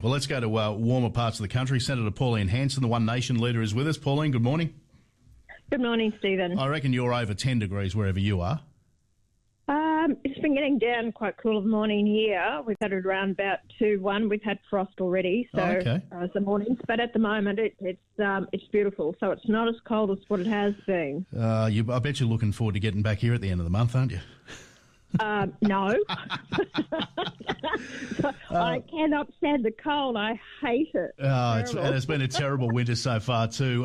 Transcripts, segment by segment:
Well, let's go to warmer parts of the country. Senator Pauline Hanson, the One Nation leader, is with us. Pauline, good morning. Good morning, Stephen. I reckon you're over 10 degrees wherever you are. It's been getting down quite cool of the morning here. We've had it around about 2-1. We've had frost already, so the mornings. But at the moment, it's beautiful. So it's not as cold as what it has been. I bet you're looking forward to getting back here at the end of the month, aren't you? No. I cannot stand the cold. I hate it. It's been a terrible winter so far too.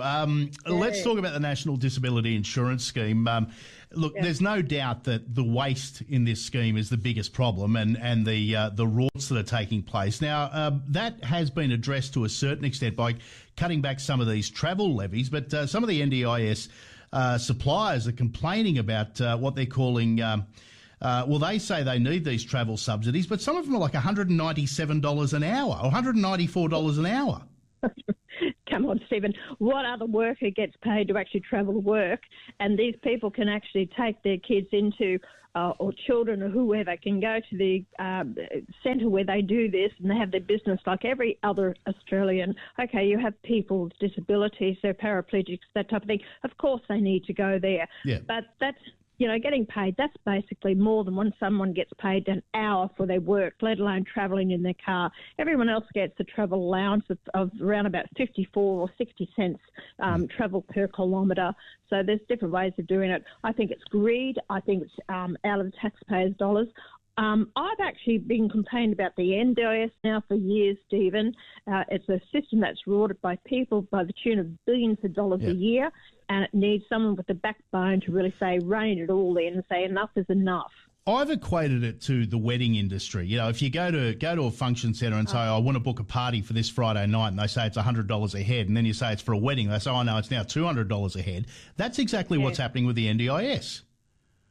Let's talk about the National Disability Insurance Scheme. There's no doubt that the waste in this scheme is the biggest problem, and the rorts that are taking place. Now, that has been addressed to a certain extent by cutting back some of these travel levies, but some of the NDIS suppliers are complaining about what they're calling... they say they need these travel subsidies, but some of them are like $197 an hour or $194 an hour. Come on, Stephen. What other worker gets paid to actually travel to work? And these people can actually take their kids into, or children or whoever, can go to the centre where they do this and they have their business like every other Australian. Okay, you have people with disabilities, they're paraplegics, that type of thing. Of course they need to go there. Yeah. But that's... getting paid, that's basically more than when someone gets paid an hour for their work, let alone travelling in their car. Everyone else gets a travel allowance of around about 54 or 60 cents travel per kilometre. So there's different ways of doing it. I think it's greed. I think it's out of the taxpayers' dollars. I've actually been complaining about the NDIS now for years, Stephen. It's a system that's rorted by people by the tune of billions of dollars a year, and it needs someone with the backbone to really say, rein it all in and say enough is enough. I've equated it to the wedding industry. You know, if you go to a function centre and say, I want to book a party for this Friday night, and they say it's $100 a head, and then you say it's for a wedding, they say, oh, no, it's now $200 a head. That's exactly what's happening with the NDIS.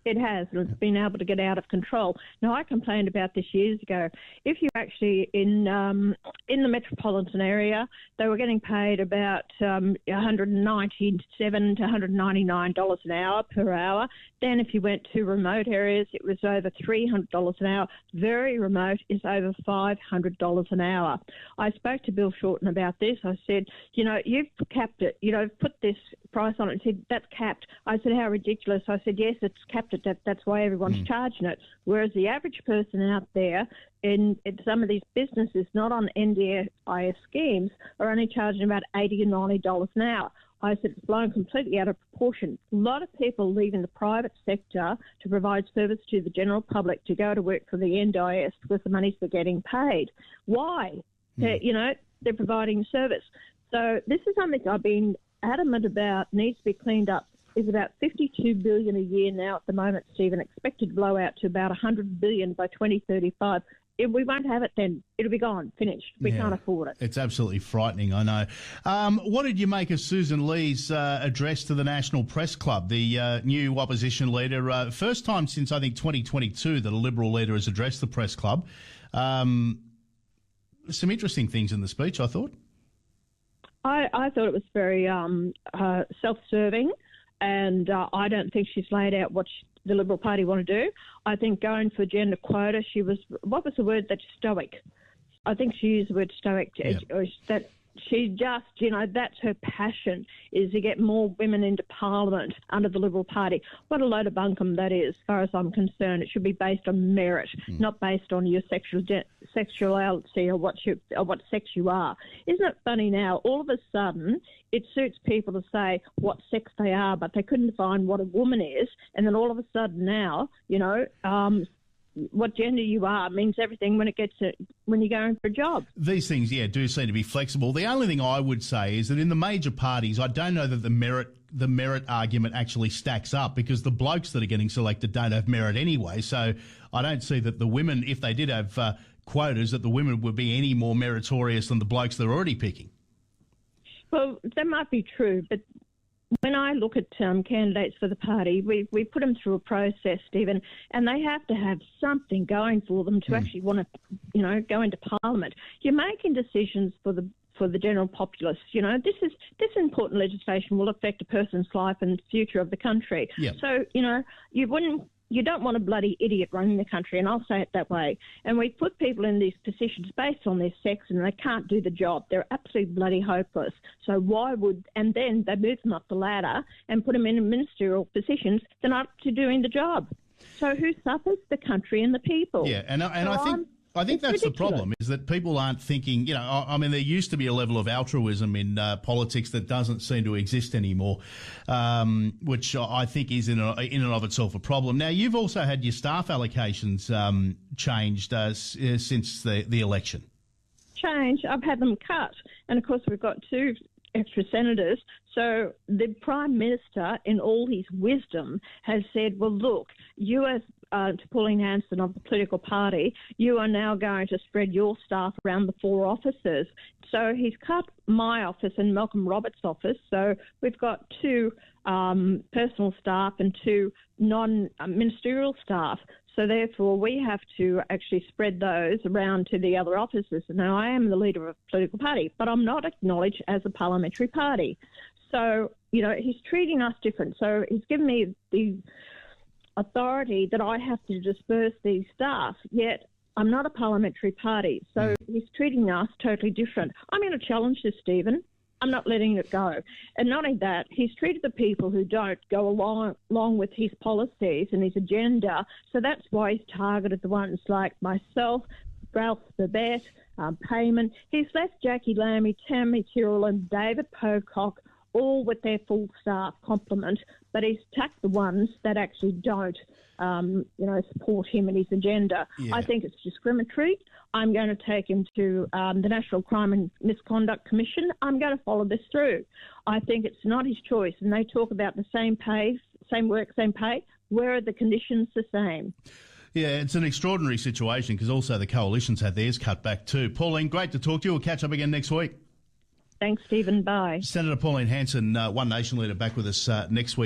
It has, and it's been able to get out of control. Now, I complained about this years ago. If you actually, in the metropolitan area, they were getting paid about $197 to $199 an hour per hour. Then if you went to remote areas, it was over $300 an hour. Very remote is over $500 an hour. I spoke to Bill Shorten about this. I said, you've capped it. Put this price on it. He said, that's capped. I said, how ridiculous. I said, yes, it's capped. That's why everyone's charging it. Whereas the average person out there in some of these businesses, not on NDIS schemes, are only charging about $80 and $90 an hour. I said it's blown completely out of proportion. A lot of people leaving the private sector to provide service to the general public to go to work for the NDIS because the money's they're getting paid. Why? They're providing service. So this is something I've been adamant about, needs to be cleaned up. Is about $52 billion a year now at the moment, Stephen, expected to blow out to about $100 billion by 2035. If we won't have it then, it'll be gone, finished. We can't afford it. It's absolutely frightening, I know. What did you make of Susan Lee's address to the National Press Club, the new opposition leader? First time since, I think, 2022 that a Liberal leader has addressed the Press Club. Some interesting things in the speech, I thought. I thought it was very self-serving. And I don't think she's laid out what the Liberal Party want to do. I think going for gender quota, what was the word? That's stoic. I think she used the word stoic. That she just, that's her passion, is to get more women into Parliament under the Liberal Party. What a load of bunkum that is, as far as I'm concerned. It should be based on merit, not based on your sexuality or what sex you are. Isn't it funny now? All of a sudden, it suits people to say what sex they are, but they couldn't define what a woman is. And then all of a sudden now, what gender you are means everything when you're going for a job. These things, do seem to be flexible. The only thing I would say is that in the major parties, I don't know that the merit argument actually stacks up, because the blokes that are getting selected don't have merit anyway. So I don't see that the women, if they did have quotas, that the women would be any more meritorious than the blokes they're already picking. Well, that might be true, but when I look at candidates for the party, we put them through a process, Stephen, and they have to have something going for them to actually want to, go into Parliament. You're making decisions for the general populace. This important legislation will affect a person's life and future of the country. Yep. So, you you don't want a bloody idiot running the country, and I'll say it that way. And we put people in these positions based on their sex, and they can't do the job. They're absolutely bloody hopeless. So and then they move them up the ladder and put them in ministerial positions. They're not up to doing the job. So who suffers? The country and the people. Yeah, and I think that's ridiculous. The problem, is that people aren't thinking, I mean, there used to be a level of altruism in politics that doesn't seem to exist anymore, which I think is in and of itself a problem. Now, you've also had your staff allocations changed since the election. I've had them cut. And, of course, we've got 2 extra senators. So the Prime Minister, in all his wisdom, has said, well, look, you as to Pauline Hanson of the political party, you are now going to spread your staff around the 4 offices. So he's cut my office and Malcolm Roberts' office. So we've got 2 personal staff and 2 non-ministerial staff. So therefore, we have to actually spread those around to the other offices. Now, I am the leader of a political party, but I'm not acknowledged as a parliamentary party. So, he's treating us different. So he's given me the authority that I have to disperse these staff, yet I'm not a parliamentary party. So he's treating us totally different. I'm going to challenge this, Stephen. I'm not letting it go. And not only that, he's treated the people who don't go along with his policies and his agenda. So that's why he's targeted the ones like myself, Ralph Babette, Payman. He's left Jackie Lamy, Tammy Tyrrell and David Pocock all with their full staff complement, but he's tacked the ones that actually don't, support him and his agenda. Yeah. I think it's discriminatory. I'm going to take him to the National Crime and Misconduct Commission. I'm going to follow this through. I think it's not his choice. And they talk about the same pay, same work, same pay. Where are the conditions the same? Yeah, it's an extraordinary situation because also the coalition's had theirs cut back too. Pauline, great to talk to you. We'll catch up again next week. Thanks, Stephen. Bye. Senator Pauline Hanson, One Nation leader, back with us next week.